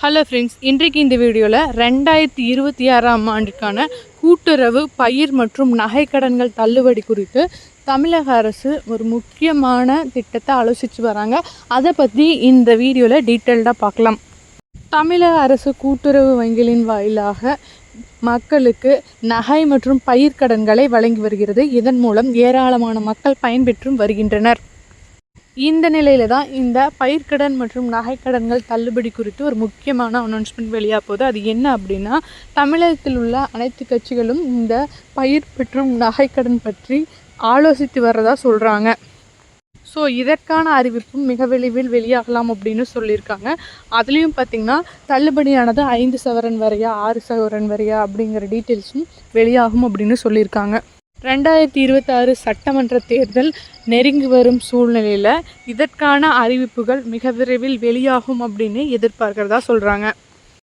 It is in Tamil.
ஹலோ ஃப்ரெண்ட்ஸ், இன்றைக்கு இந்த வீடியோவில் 2026ஆம் ஆண்டுக்கான கூட்டுறவு பயிர் மற்றும் நகைக்கடன்கள் தள்ளுபடி குறித்து தமிழக அரசு ஒரு முக்கியமான திட்டத்தை ஆலோசித்து வராங்க. அதை பற்றி இந்த வீடியோவில் டீட்டெயில்டாக பார்க்கலாம். தமிழக அரசு கூட்டுறவு வங்கிகளின் வாயிலாக மக்களுக்கு நகை மற்றும் பயிர்க்கடன்களை வழங்கி வருகிறது. இதன் மூலம் ஏராளமான மக்கள் பயன்பெற்றும் வருகின்றனர். இந்த நிலையில தான் இந்த பயிர்க்கடன் மற்றும் நகைக்கடன்கள் தள்ளுபடி குறித்து ஒரு முக்கியமான அனௌன்ஸ்மெண்ட் வெளியாக போகுது. அது என்ன அப்படின்னா, தமிழகத்தில் உள்ள அனைத்து கட்சிகளும் இந்த பயிர் மற்றும் நகைக்கடன் பற்றி ஆலோசித்து வர்றதா சொல்கிறாங்க. ஸோ இதற்கான அறிவிப்பும் மிக விரைவில் வெளியாகலாம் அப்படின்னு சொல்லியிருக்காங்க. அதுலேயும் பார்த்திங்கன்னா தள்ளுபடியானது 5 சவரன் வரையா 6 சவரன் வரையா அப்படிங்கிற டீட்டெயில்ஸும் வெளியாகும் அப்படின்னு சொல்லியிருக்காங்க. 2026 சட்டமன்ற தேர்தல் நெருங்கி வரும் சூழ்நிலையில் இதற்கான அறிவிப்புகள் மிக விரைவில் வெளியாகும் அப்படின்னு எதிர்பார்க்கிறதா சொல்கிறாங்க.